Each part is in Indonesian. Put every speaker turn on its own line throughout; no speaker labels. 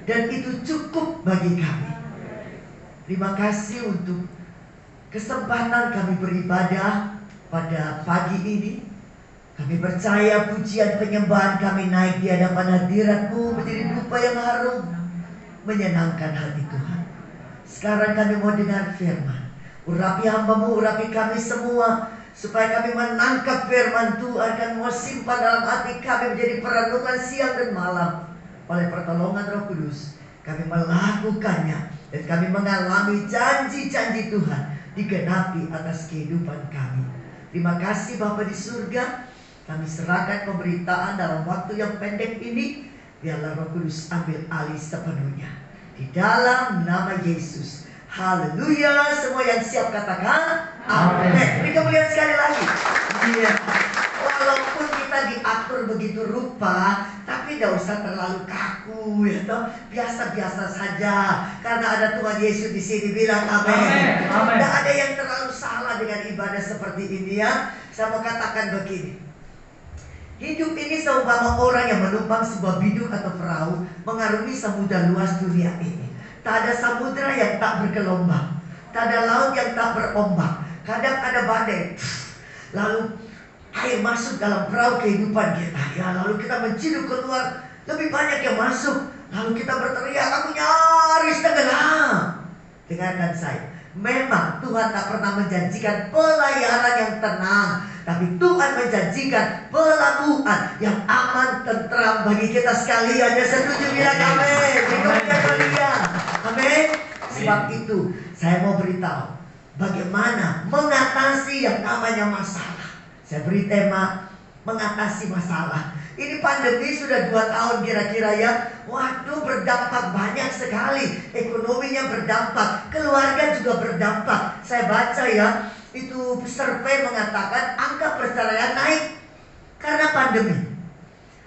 Dan itu cukup bagi kami. Terima kasih untuk kesempatan kami beribadah pada pagi ini. Kami percaya pujian penyembahan kami naik di hadapan hadirat-Mu menjadi dupa yang harum, menyenangkan hati Tuhan. Sekarang kami mau dengar firman. Urapi hamba-Mu, urapi kami semua, supaya kami menangkap firman Tuhan dan mau simpan dalam hati kami menjadi perenungan siang dan malam. Oleh pertolongan Roh Kudus, kami melakukannya dan kami mengalami janji-janji Tuhan digenapi atas kehidupan kami. Terima kasih Bapa di surga. Kami serahkan pemberitaan dalam waktu yang pendek ini. Biarlah Roh Kudus ambil alih sepenuhnya. Di dalam nama Yesus. Haleluya. Semua yang siap katakan amin. Beri kemuliaan sekali lagi. Iya. Walaupun kita diatur begitu rupa, tapi tidak usah terlalu kaku, ya toh. Biasa-biasa saja. Karena ada Tuhan Yesus di sini, bilang amin. Tidak ada yang terlalu salah dengan ibadah seperti ini, ya. Saya mau katakan begini. Hidup ini seumpama orang yang menumpang sebuah biduk atau perahu mengarungi samudra luas dunia ini. Tak ada samudra yang tak bergelombang, tak ada laut yang tak berombak. Kadang ada badai, lalu air masuk dalam perahu kehidupan kita, ya. Lalu kita menciduk keluar, lebih banyak yang masuk. Lalu kita berteriak, aku nyaris tenggelam. Dengarkan saya, memang Tuhan tak pernah menjanjikan pelayaran yang tenang, tapi Tuhan menjanjikan pelabuhan yang aman, tentram bagi kita sekalian. Yang setuju bilang amin. Amin. Sebab itu saya mau beritahu bagaimana mengatasi yang namanya masalah. Saya beri tema mengatasi masalah. Ini pandemi sudah 2 tahun kira-kira, ya. Waduh, berdampak banyak sekali. Ekonominya berdampak, keluarga juga berdampak. Saya baca, ya, itu survei mengatakan angka perceraian naik karena pandemi.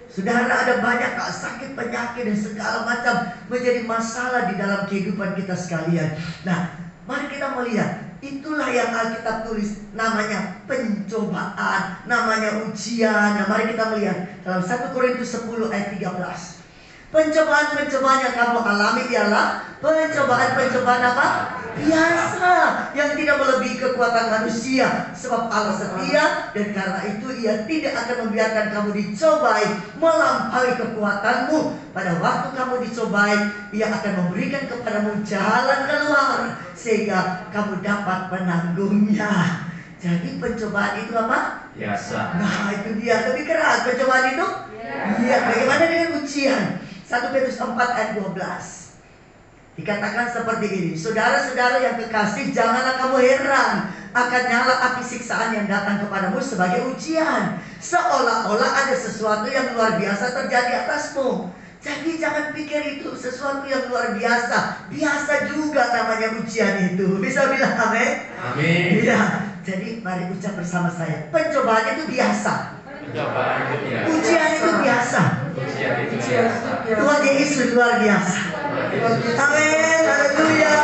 Saudara, ada banyak sakit, penyakit dan segala macam menjadi masalah di dalam kehidupan kita sekalian. Nah, mari kita melihat. Itulah yang Alkitab tulis, namanya pencobaan, namanya ujian. Nah, mari kita melihat dalam 1 Korintus 10 ayat 13. Pencobaan-pencobaan yang kamu alami ialah pencobaan-pencobaan apa? Biasa, yang tidak melebihi kekuatan manusia. Sebab Allah setia, dan karena itu Ia tidak akan membiarkan kamu dicobai melampaui kekuatanmu. Pada waktu kamu dicobai, Ia akan memberikan kepadamu jalan keluar, sehingga kamu dapat menanggungnya. Jadi pencobaan itu apa?
Biasa.
Nah, itu dia, lebih keras pencobaan itu. Iya. Bagaimana dengan ujian? 1 Petrus 4 ayat 12. Dikatakan seperti ini, saudara-saudara yang kekasih, janganlah kamu heran akan nyala api siksaan yang datang kepadamu sebagai ujian, seolah-olah ada sesuatu yang luar biasa terjadi atasmu. Jadi jangan pikir itu sesuatu yang luar biasa. Biasa juga namanya ujian itu. Bisa bilang amin?
Amin.
Iya. Jadi mari ucap bersama saya, pencobaan itu biasa.
Pencobaan itu biasa.
Ujian itu biasa.
Ujian itu biasa.
Tuhan Yesus luar biasa. Amin, haleluya.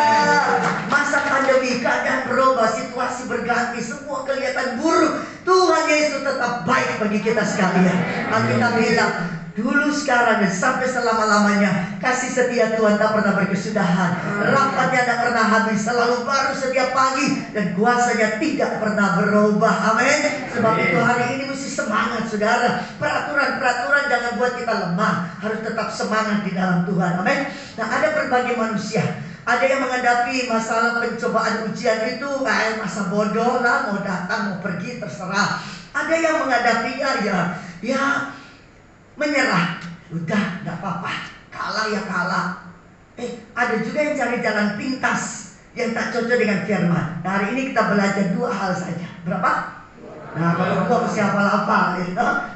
Masa pandemi, keadaan berubah, situasi berganti, semua kelihatan buruk. Tuhan Yesus tetap baik bagi kita sekalian. Alkitab bilang, dulu, sekarang, dan sampai selama-lamanya kasih setia Tuhan tak pernah berkesudahan. Rahmat-Nya tak pernah habis, selalu baru setiap pagi, dan kuasa-Nya tidak pernah berubah. Amin. Sebab itu hari ini mesti semangat, saudara. Peraturan-peraturan jangan buat kita lemah, harus tetap semangat di dalam Tuhan. Amin. Nah, ada berbagai manusia. Ada yang menghadapi masalah pencobaan ujian itu masa bodoh lah, mau datang mau pergi terserah. Ada yang menghadapinya ya menyerah, udah nggak apa-apa, kalah ya kalah. Ada juga yang cari jalan pintas yang tak cocok dengan firman. Nah, hari ini kita belajar 2 hal saja. Berapa? Nah, kalau 2 mesti hafal-hafal,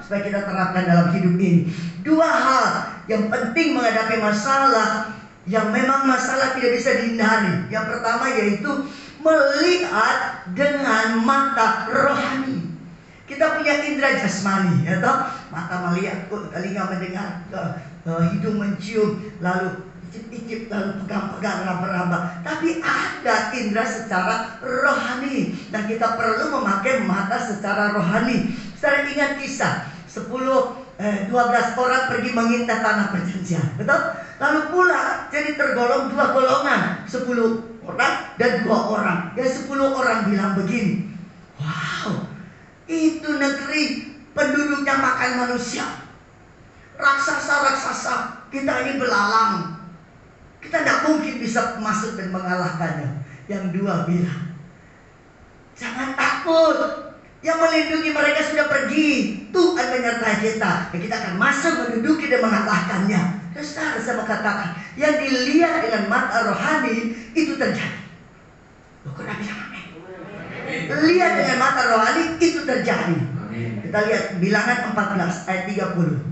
supaya kita terapkan dalam hidup ini. 2 hal yang penting menghadapi masalah, yang memang masalah tidak bisa dihindari. Yang pertama yaitu melihat dengan mata rohani. Kita punya indera jasmani, ya toh? Mata melihat, telinga mendengar, hidung mencium, lalu icip-icip, lalu pegang-pegang, raba-raba. Tapi ada indera secara rohani. Nah, kita perlu memakai mata secara rohani. Saudara ingat kisah 12 orang pergi mengintai tanah perjanjian, betul? Lalu pula jadi tergolong 2 golongan, 10 orang dan 2 orang. Yang 10 orang bilang begini, wow, itu negeri penduduknya makan manusia, raksasa-raksasa, kita ini belalang, kita tidak mungkin bisa masuk dan mengalahkannya. Yang 2 bilang, jangan takut, yang melindungi mereka sudah pergi, Tuhan menyertai kita, dan kita akan masuk menduduki dan mengalahkannya. Dan saudara, saya mau katakan, yang dilihat dengan mata rohani itu terjadi. Loh, kok Nabi bilang amin? Lihat dengan mata rohani itu terjadi. Kita lihat Bilangan 14 ayat 30.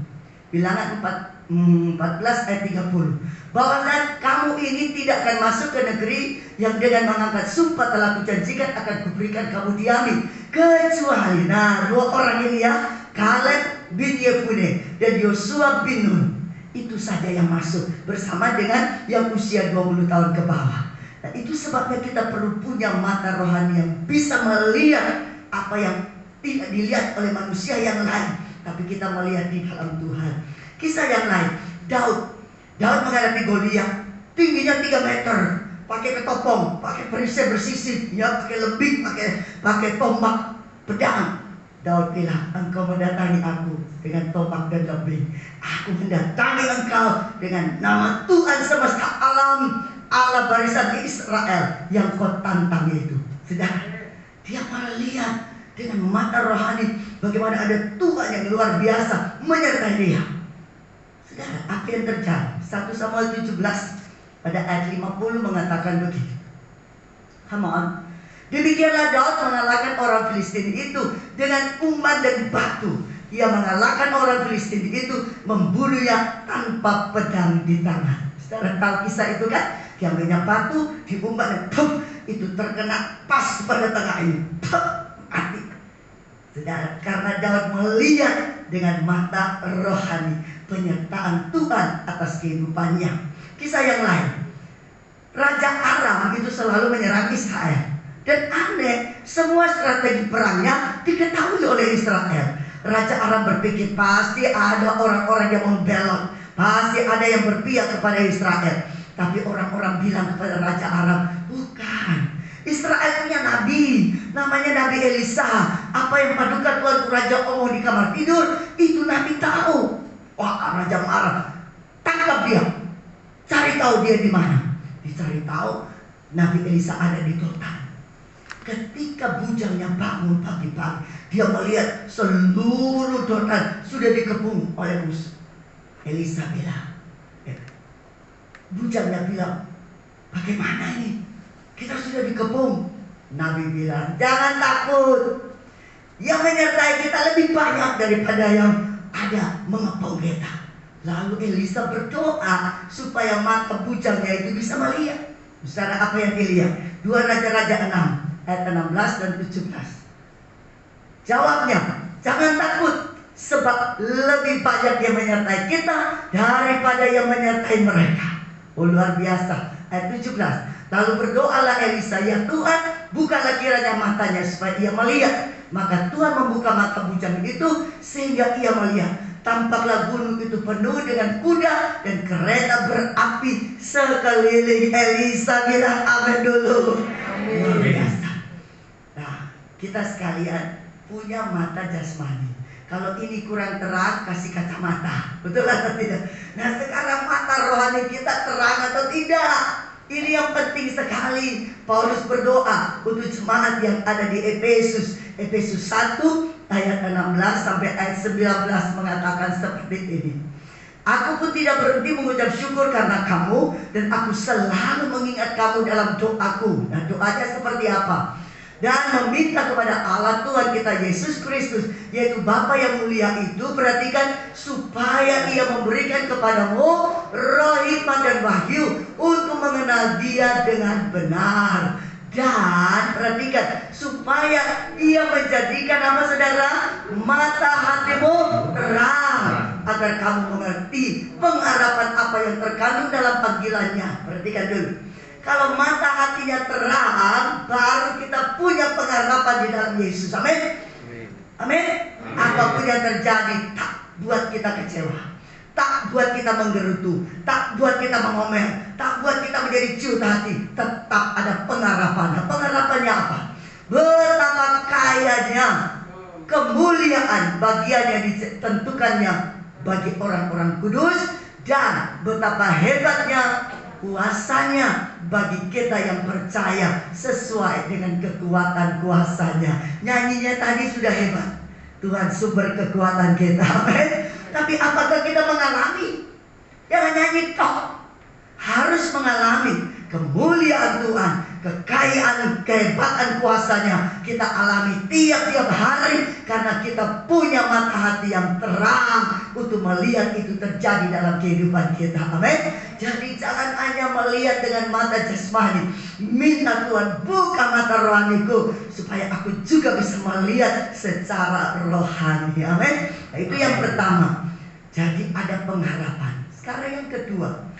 Bilangan 14 ayat 30. Bahwa kamu ini tidak akan masuk ke negeri yang dengan mengangkat sumpah telah kujanjikan akan kuberikan kamu diami. kecuali dua orang ini ya, Kaleb bin Yefune dan Yosua bin Nun. Itu saja yang masuk bersama dengan yang usia 20 tahun ke bawah. Nah, itu sebabnya kita perlu punya mata rohani yang bisa melihat apa yang tidak dilihat oleh manusia yang lain, tapi kita melihat di dalam Tuhan. Kisah yang lain, Daud menghadapi Goliat, tingginya 3 meter, pakai ketopong, pakai perisai bersisik, ya, pakai lebih, pakai tombak, pedang. Daud bilang, engkau mendatangi aku dengan tombak dan lebih. Aku mendatangi engkau dengan nama Tuhan semesta alam, Allah barisan Israel yang kau tantang itu. Saudara, dia melihat dengan mata rohani bagaimana ada Tuhan yang luar biasa menyertai dia. Saudara, apa yang terjadi? 1 Samuel 17 pada ayat 50 mengatakan begitu. Come on. Demikianlah Daud mengalahkan orang Filistin itu dengan umpan dan batu. Ia mengalahkan orang Filistin itu, membunuhnya tanpa pedang di tangan. Saudara tahu kisah itu kan? Dia ambilnya batu, diumpan dan itu terkena pas pada tengah ini. Mati. Saudara, karena Daud melihat dengan mata rohani penyertaan Tuhan atas kehidupannya. Kisah yang lain, Raja Aram itu selalu menyerang Israel. Dan aneh, semua strategi perangnya diketahui oleh Israel. Raja Aram berpikir pasti ada orang-orang yang membelot, pasti ada yang berpihak kepada Israel. Tapi orang-orang bilang kepada Raja Aram, bukan. Israel punya nabi, namanya Nabi Elisa. Apa yang padukan tuanku Raja omong di kamar tidur, itu nabi tahu. Wah, Raja marah, tangkap dia, cari tahu dia di mana. Dicari tahu, Nabi Elisa ada di Dotan. Ketika bujangnya bangun pagi-pagi, dia melihat seluruh Dotan sudah dikepung oleh musuh. Elisa bilang, bujangnya bilang, bagaimana ini? Kita sudah dikepung. Nabi bilang, jangan takut. Yang menyertai kita lebih banyak daripada yang ada mengepung kita. Lalu Elisa berdoa supaya mata bujangnya itu bisa melihat. Saudara, apa yang dilihat? 2 Raja-Raja 6 ayat 16 dan 17. Jawabnya, jangan takut, sebab lebih banyak yang menyertai kita daripada yang menyertai mereka. Oh, luar biasa. Ayat 17. Lalu berdoalah Elisa, ya Tuhan, bukalah kiranya matanya supaya ia melihat. Maka Tuhan membuka mata bujang itu sehingga ia melihat. Tampaklah gunung itu penuh dengan kuda dan kereta berapi sekeliling Elisa. Bilang amin dulu. Luar biasa. Nah, kita sekalian punya mata jasmani. Kalau ini kurang terang, kasih kacamata. Betul atau tidak? Nah, sekarang mata rohani kita terang atau tidak? Ini yang penting sekali. Paulus berdoa untuk jemaat yang ada di Efesus. Efesus 1 ayat 16 sampai ayat 19 mengatakan seperti ini. Aku pun tidak berhenti mengucap syukur karena kamu, dan aku selalu mengingat kamu dalam doaku. Nah, doanya seperti apa? Dan meminta kepada Allah Tuhan kita Yesus Kristus, yaitu Bapa yang mulia itu, perhatikan, supaya ia memberikan kepadamu roh hikmat dan wahyu untuk mengenal dia dengan benar. Dan perhatikan, supaya ia menjadikan apa saudara? Mata hatimu terang, agar kamu mengerti pengharapan apa yang terkandung dalam panggilannya. Perhatikan dulu. Kalau mata hatinya terang, baru kita punya pengharapan di dalam Yesus. Amin. Amin. Apapun yang terjadi, tak buat kita kecewa, tak buat kita menggerutu, tak buat kita mengomel, tak buat kita menjadi ciut hati. Tetap ada pengharapan. Pengharapannya apa? Betapa kayanya kemuliaan bagian yang ditentukannya bagi orang-orang kudus, dan betapa hebatnya kuasanya bagi kita yang percaya sesuai dengan kekuatan kuasanya. Nyanyinya tadi sudah hebat. Tuhan sumber kekuatan kita. Amin. Tapi apakah kita mengalami? Jangan nyanyi toh. Harus mengalami kemuliaan Tuhan, kekayaan, kehebatan kuasanya. Kita alami tiap-tiap hari karena kita punya mata hati yang terang untuk melihat itu terjadi dalam kehidupan kita. Amin. Jadi jangan hanya melihat dengan mata jasmani. Minta Tuhan buka mata rohaniku supaya aku juga bisa melihat secara rohani. Amin. Nah, itu yang pertama. Jadi ada pengharapan. Sekarang yang kedua.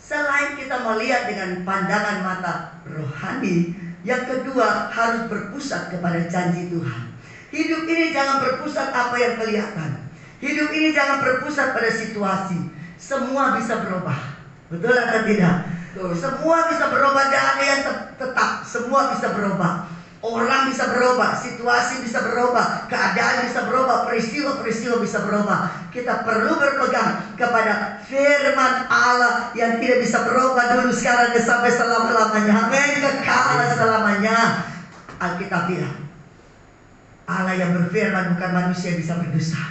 Selain kita melihat dengan pandangan mata rohani, yang kedua harus berpusat kepada janji Tuhan. Hidup ini jangan berpusat apa yang kelihatan. Hidup ini jangan berpusat pada situasi. Semua bisa berubah. Betul atau tidak? Semua bisa berubah, tidak ada yang tetap. Semua bisa berubah. Orang bisa berubah, situasi bisa berubah, keadaan bisa berubah, peristiwa-peristiwa bisa berubah. Kita perlu berpegang kepada firman Allah yang tidak bisa berubah dulu, sekarang dan sampai selama-lamanya. Amin. Kekal selamanya. Alkitab bilang, Allah yang berfirman bukan manusia bisa berdosa.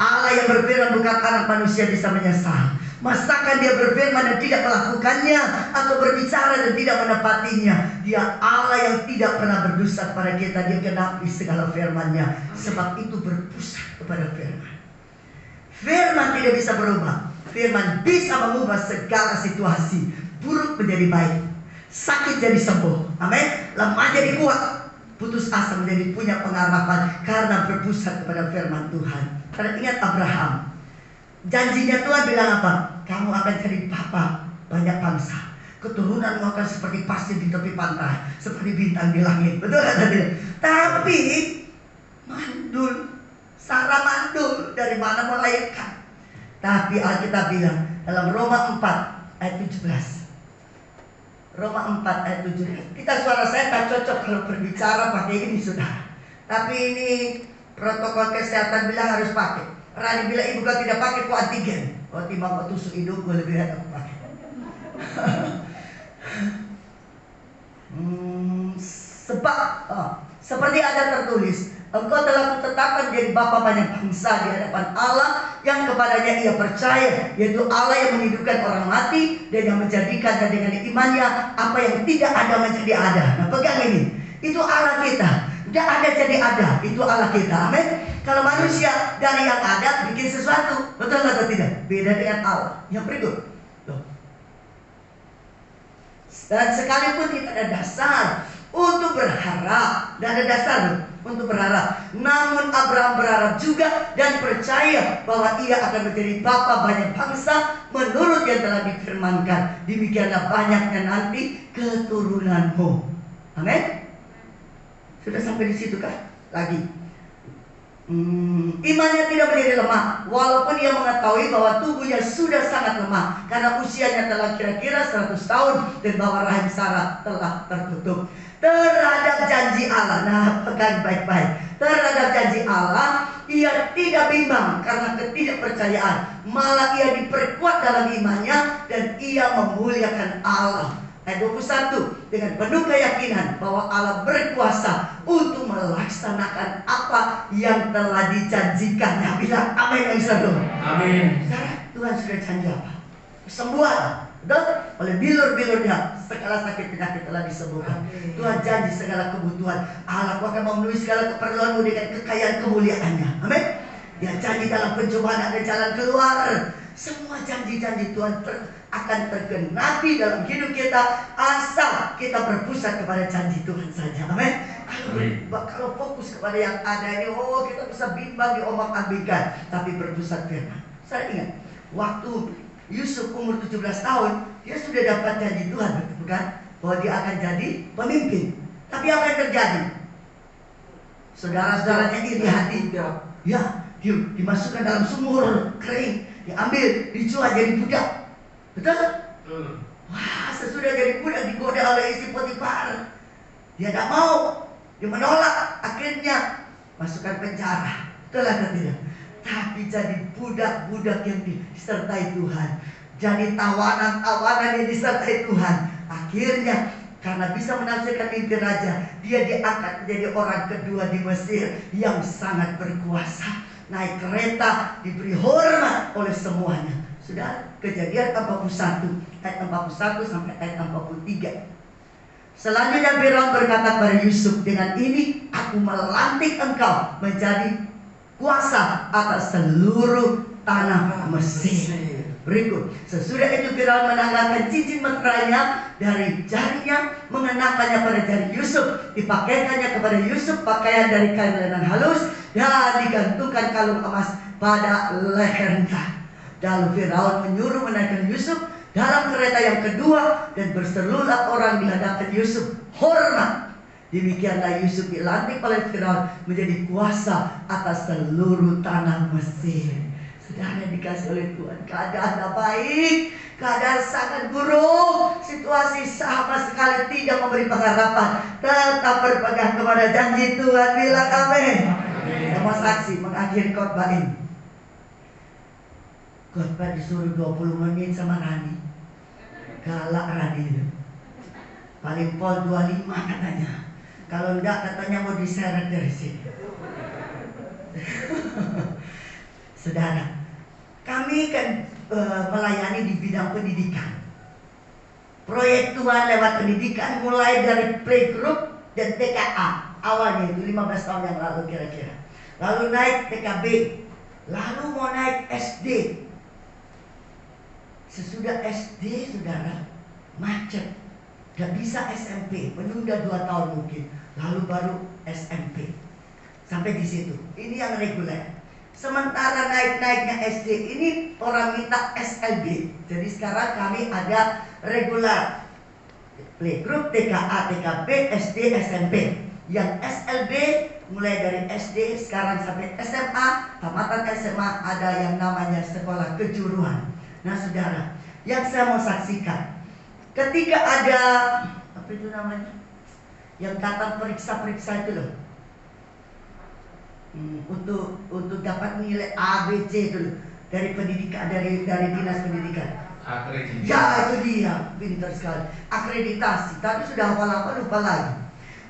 Allah yang berfirman bukan anak manusia bisa menyesal. Masakan dia berfirman dan tidak melakukannya, atau berbicara dan tidak menepatinya. Dia Allah yang tidak pernah berdosa kepada kita. Dia genapi segala firman-Nya. Sebab itu berpusat kepada firman. Firman tidak bisa berubah. Firman bisa mengubah segala situasi. Buruk menjadi baik, sakit jadi sembuh. Amin. Lemah jadi kuat, putus asa menjadi punya pengharapan karena berpusat kepada firman Tuhan. Karena ingat Abraham, janjinya Tuhan bilang apa? Kamu akan jadi bapa banyak bangsa. Keturunanmu akan seperti pasir di tepi pantai, seperti bintang di langit. Betul atau tidak? Tapi mandul, Sarah mandul, dari mana melahirkan? Tapi Alkitab bilang dalam Roma 4 ayat 17. Roma 4 ayat 17. Kita suara saya tak cocok kalau berbicara pakai ini sudah. Tapi ini protokol kesehatan bilang harus pakai. Rani bilang ibu kalau tidak pakai kok antigen. Oh timbang kok tusuk hidung gue lebih enak aku pakai. Seperti ada tertulis, engkau telah kutetapkan jadi bapa banyak bangsa di hadapan Allah yang kepadanya ia percaya, yaitu Allah yang menghidupkan orang mati dan yang menjadikan dengan imannya apa yang tidak ada menjadi ada. Nah pegang ini, itu Allah kita. Tidak ada jadi ada, itu Allah kita. Amin. Kalau manusia dari yang ada bikin sesuatu, betul atau tidak? Beda dengan Allah. Yang berikut. Loh. Dan sekalipun kita ada dasar untuk berharap, dan ada dasar untuk berharap, namun Abraham berharap juga dan percaya bahwa ia akan menjadi bapa banyak bangsa menurut yang telah difirmankan. Demikianlah banyaknya nanti keturunanmu. Amin. Sudah sampai di situ kan? Lagi. Imannya tidak menjadi lemah, walaupun ia mengetahui bahwa tubuhnya sudah sangat lemah karena usianya telah kira-kira 100 tahun dan bahwa rahim Sarah telah tertutup. Terhadap janji Allah, nah pegang baik-baik. Terhadap janji Allah, ia tidak bimbang karena ketidakpercayaan, malah ia diperkuat dalam imannya dan ia memuliakan Allah. Ayat 21, dengan penuh keyakinan bahwa Allah berkuasa untuk melaksanakan apa yang telah dijanjikannya. Bilang amin yang satu.
Amin.
Saudara, Tuhan sudah janji apa? Kesembuhan. Betul? Oleh bilur-bilurnya segala sakit penyakit telah disembuhkan. Amin. Tuhan janji segala kebutuhan. Allah akan memenuhi segala keperluanmu dengan kekayaan kemuliaannya. Amin. Dia janji dalam pencobaan ada jalan keluar. Semua janji-janji Tuhan akan tergenapi dalam hidup kita asal kita berpusat kepada janji Tuhan saja. Amin. Kalau fokus kepada yang ada ini, kita bisa bimbang diombang-ambingkan. Tapi berpusat firman. Saya ingat waktu Yusuf umur 17 tahun, dia sudah dapat janji Tuhan, bukan? Bahwa dia akan jadi pemimpin. Tapi apa yang terjadi? Saudara-saudaranya iri hati. Ya, dimasukkan dalam sumur kering, diambil, dijual jadi budak. Betul? Wah, sesudah jadi budak digoda oleh istri Potifar. Dia tidak mau, dia menolak. Akhirnya masukkan penjara. Betul atau tidak? Tapi jadi budak-budak yang disertai Tuhan, jadi tawanan-tawanan yang disertai Tuhan. Akhirnya karena bisa menafsirkan mimpi raja, dia diangkat menjadi orang kedua di Mesir yang sangat berkuasa. Naik kereta, diberi hormat oleh semuanya. Sudah, Kejadian 41 ayat 41 sampai ayat 43. Selanjutnya Firaun berkata kepada Yusuf, dengan ini aku melantik engkau menjadi kuasa atas seluruh tanah Mesir. berikut. Sesudah itu Firaun menanggalkan cincin meterainya dari jarinya, mengenakannya pada jari Yusuf, dipakaikannya kepada Yusuf pakaian dari kain lenan halus, dan digantungkan kalung emas pada lehernya. Lalu Firaun menyuruh menaikkan Yusuf dalam kereta yang kedua, dan berseluruh orang di hadapan Yusuf hormat. Demikianlah Yusuf dilantik oleh Firaun menjadi kuasa atas seluruh tanah Mesir. Saudara yang dikasih oleh Tuhan, keadaan tak baik, keadaan sangat buruk, situasi sama sekali tidak memberi pengharapan. Tetap berpegang kepada janji Tuhan. Bilang amin. Saya mau saksi mengakhiri khotbah ini. Khotbah disuruh 20 menit sama Rani. Galak Rani itu. Paling pol 25 katanya. Kalau enggak katanya mau diseret dari sini. Saudara, kami kan melayani di bidang pendidikan. Proyek Tuhan lewat pendidikan mulai dari playgroup dan TKA. Awalnya itu 15 tahun yang lalu kira-kira. Lalu naik TKB. Lalu mau naik SD. Sesudah SD, saudara, macet. Gak bisa SMP, menunda 2 tahun mungkin. Lalu baru SMP. Sampai di situ. Ini yang reguler. Sementara naik-naiknya SD, ini orang minta SLB. Jadi sekarang kami ada regular. Playgroup, TKA, TKB, SD, SMP. Yang SLB mulai dari SD sekarang sampai SMA, tamatan SMA ada yang namanya sekolah kejuruan. Nah saudara, yang saya mau saksikan, ketika ada apa itu namanya, yang datang periksa-periksa itu loh, untuk dapat nilai A, B, C itu loh, dari pendidikan, dari dinas pendidikan.
Akreditasi.
Ya itu dia, pintar sekali. Akreditasi, tapi sudah hafal-hafal lupa lagi.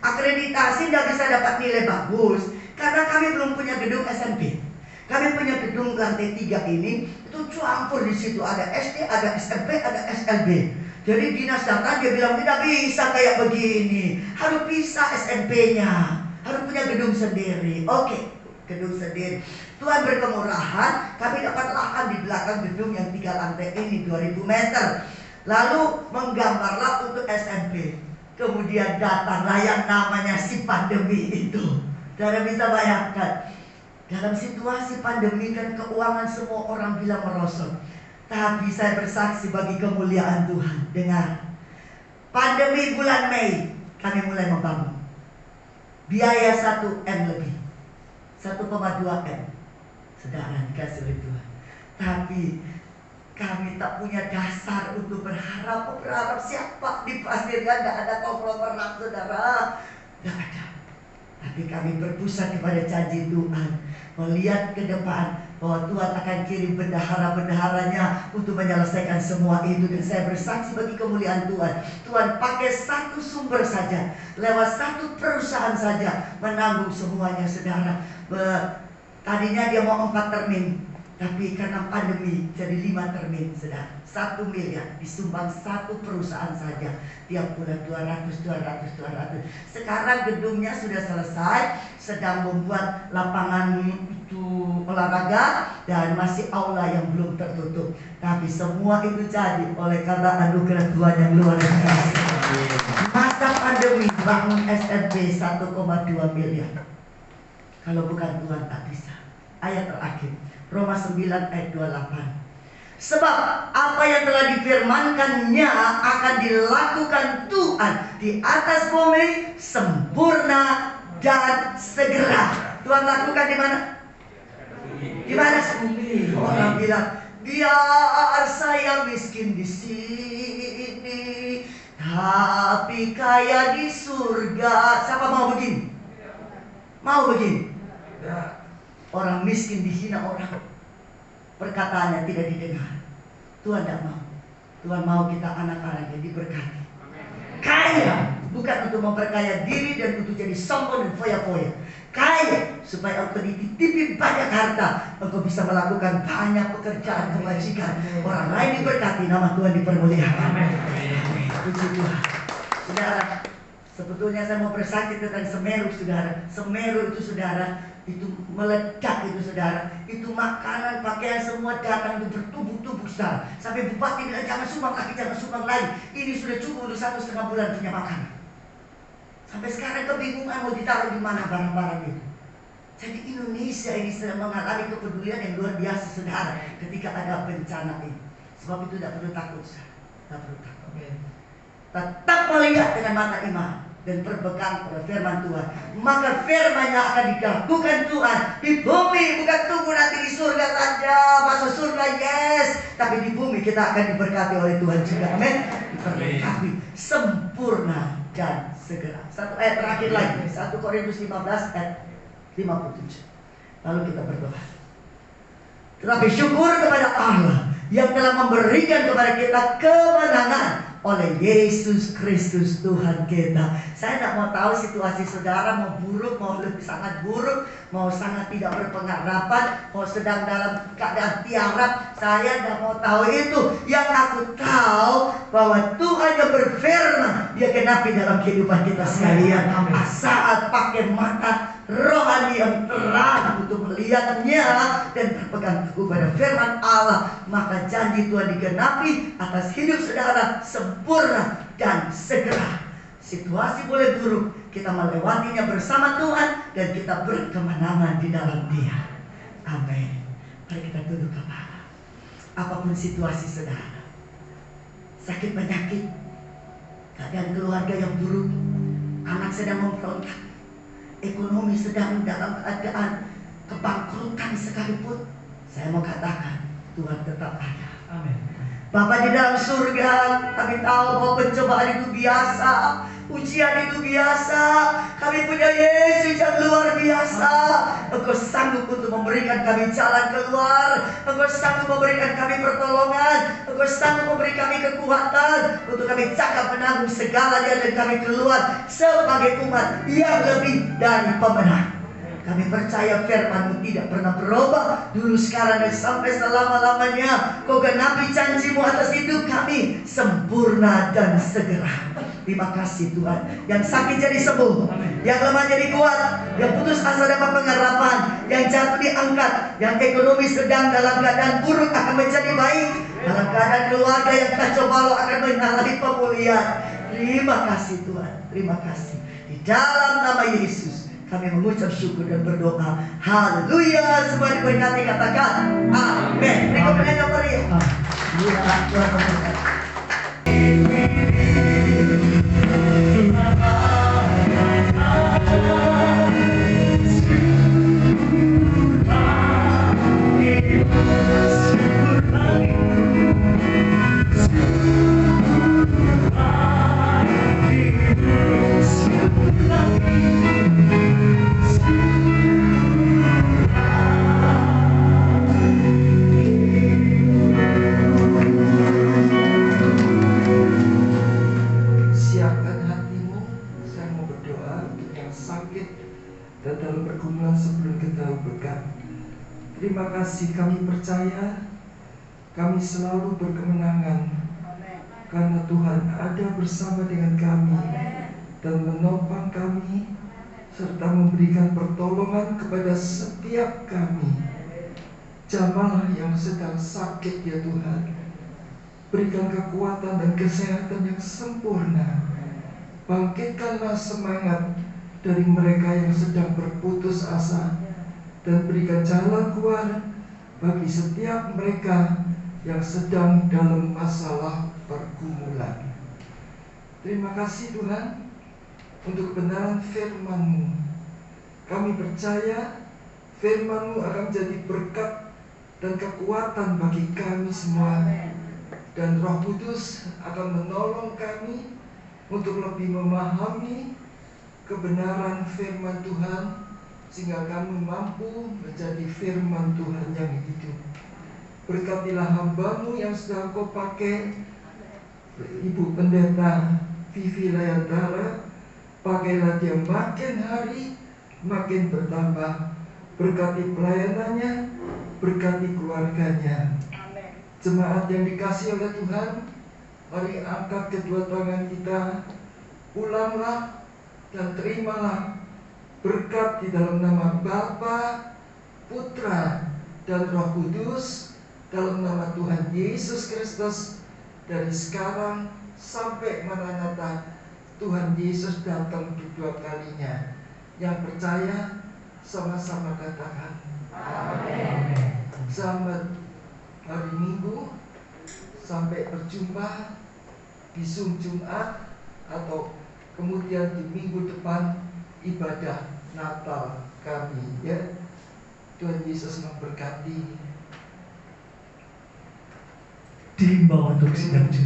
Akreditasi tidak bisa dapat nilai bagus karena kami belum punya gedung SMP. Kami punya gedung lantai 3 ini, itu campur di situ ada SD, ada SMP, ada SLB. Jadi dinas datang dia bilang tidak bisa kayak begini, harus bisa SMP-nya, harus punya gedung sendiri. Oke, gedung sendiri. Tuhan berkemurahan, kami dapat lahan di belakang gedung yang 3 lantai ini 2000 meter. Lalu menggambarlah untuk SMP. Kemudian datanglah yang namanya si pandemi itu. Saudara bisa bayangkan, dalam situasi pandemi kan keuangan semua orang bilang merosot. Tapi saya bersaksi bagi kemuliaan Tuhan. Dengar, pandemi bulan Mei kami mulai membangun. Biaya 1M lebih, 1,2 M. Saudara dikasih oleh Tuhan. Tapi kami tak punya dasar untuk berharap. Berharap siapa di pasir, kan tidak ada konglomerat, saudara, tidak ada. Tapi kami berpusat kepada janji Tuhan, melihat ke depan bahwa Tuhan akan kirim bendahara-bendaharanya untuk menyelesaikan semua itu. Dan saya bersaksi bagi kemuliaan Tuhan, Tuhan pakai satu sumber saja, lewat satu perusahaan saja menanggung semuanya, saudara. Tadinya dia mau 4 termin, tapi karena pandemi jadi 5 termin, saudara. 1 miliar disumbang satu perusahaan saja. Tiap bulan 200. Sekarang gedungnya sudah selesai, sedang membuat lapangan itu olahraga, dan masih aula yang belum tertutup. Tapi semua itu jadi oleh karena anugerah Tuhan yang luar biasa. Masa pandemi bangun SMP 1,2 miliar. Kalau bukan Tuhan tak bisa. Ayat terakhir, Roma 9 ayat 28. Sebab apa yang telah difirmankannya akan dilakukan Tuhan di atas bumi sempurna dan segera. Tuhan lakukan di mana? Di mana? Bumi. Orang bilang, biar saya miskin di sini, tapi kaya di surga. Siapa mau begini? Mau begini? Orang miskin dihina orang, perkataannya tidak didengar. Tuhan tidak mau. Tuhan mau kita anak-anaknya diberkati. Kaya bukan untuk memperkaya diri dan untuk jadi sombong dan foya-foya. Kaya supaya engkau dititipi banyak harta, engkau bisa melakukan banyak pekerjaan kebajikan. Orang lain diberkati, nama Tuhan dipermuliakan. Puji Tuhan. Saudara, sebetulnya saya mau bersaksi tentang Semeru, saudara. Semeru itu, saudara, itu meledak itu saudara. Itu makanan, pakaian semua datang itu bertubuh-tubuh saudara. Sampai bupati bilang jangan sumbang lagi, jangan sumbang lagi. Ini sudah cukup untuk 1,5 bulan punya makanan. Sampai sekarang kebingungan mau ditaruh di mana barang-barang itu. Jadi Indonesia ini sedang mengalami kepedulian yang luar biasa saudara ketika ada bencana ini. Sebab itu tidak perlu takut saudara. Tidak perlu takut. Tetap melihat dengan mata iman dan berpegang pada firman Tuhan, maka firman-Nya akan digabungkan Tuhan di bumi. Bukan tunggu nanti di surga saja, masuk surga yes, tapi di bumi kita akan diberkati oleh Tuhan juga, amin. Diberkati sempurna dan segera. Satu ayat terakhir lagi, 1 Korintus 15 ayat 57. Lalu kita berdoa. Tetapi syukur kepada Allah yang telah memberikan kepada kita kemenangan oleh Yesus Kristus Tuhan kita. Saya tidak mau tahu situasi saudara mau buruk, mau lebih sangat buruk, mau sangat tidak berpengharapan, mau sedang dalam keadaan tiarap. Saya tidak mau tahu itu. Yang aku tahu bahwa Tuhan yang berfirman, Dia genapi dalam kehidupan kita sekalian. Saat pakai mata rohani yang terang untuk melihatnya dan berpegang teguh pada firman Allah, maka janji Tuhan digenapi atas hidup saudara sempurna dan segera. Situasi boleh buruk, kita melewatinya bersama Tuhan dan kita berkemenangan di dalam Dia. Amin. Mari kita tunduk kepala. Apapun situasi saudara, sakit penyakit, keadaan keluarga yang buruk, anak sedang memberontak, ekonomi sedang dalam keadaan kebangkrutan sekalipun, saya mau katakan Tuhan tetap ada. Amin. Bapa di dalam surga, kami tahu bahwa pencobaan itu biasa, ujian itu biasa. Kami punya Yesus yang luar biasa. Engkau sanggup untuk memberikan kami jalan keluar. Engkau sanggup memberikan kami pertolongan. Engkau sanggup memberi kami kekuatan untuk kami cakap menanggung segalanya dan kami keluar sebagai umat yang lebih dari pemenang. Kami percaya firman-Mu tidak pernah berubah, dulu, sekarang, dan sampai selama-lamanya. Kau genapi janji-Mu atas hidup kami sempurna dan segera. Terima kasih Tuhan. Yang sakit jadi sembuh, yang lemah jadi kuat, yang putus asa dapat pengharapan, yang jatuh diangkat, yang ekonomi sedang dalam keadaan buruk akan menjadi baik, dalam keadaan keluarga yang kacau balau akan mengalami pemulihan. Terima kasih Tuhan. Terima kasih. Di dalam nama Yesus kami mengucap syukur dan berdoa. Haleluya. Semua diberkati, katakan amin. Berikut penyanyi meriah. Tuhan memberkati.
Terima kasih, kami percaya kami selalu berkemenangan karena Tuhan ada bersama dengan kami dan menopang kami serta memberikan pertolongan kepada setiap kami. Jamahlah yang sedang sakit ya Tuhan, berikan kekuatan dan kesehatan yang sempurna. Bangkitkanlah semangat dari mereka yang sedang berputus asa dan berikan jalan keluar bagi setiap mereka yang sedang dalam masalah pergumulan. Terima kasih Tuhan untuk kebenaran firman-Mu. Kami percaya firman-Mu akan menjadi berkat dan kekuatan bagi kami semua, dan Roh Kudus akan menolong kami untuk lebih memahami kebenaran firman Tuhan, sehingga kami mampu menjadi firman Tuhan yang hidup. Berkatilah hamba-Mu yang sedang Kau pakai, Ibu Pendeta Vivi Layantara. Pakailah dia makin hari makin bertambah. Berkati pelayanannya, berkati keluarganya. Jemaat yang dikasihi oleh Tuhan, mari angkat kedua tangan kita, ulanglah dan terimalah Berkat di dalam nama Bapa, Putra, dan Roh Kudus, dalam nama Tuhan Yesus Kristus, dari sekarang sampai Maranatha, Tuhan Yesus datang kedua kalinya. Yang percaya sama-sama katakan amin. Selamat hari Minggu, sampai berjumpa di Zoom Jumat atau kemudian di minggu depan ibadah Natal kami, ya. Tuhan Yesus memberkati.
Diimbau untuk sidang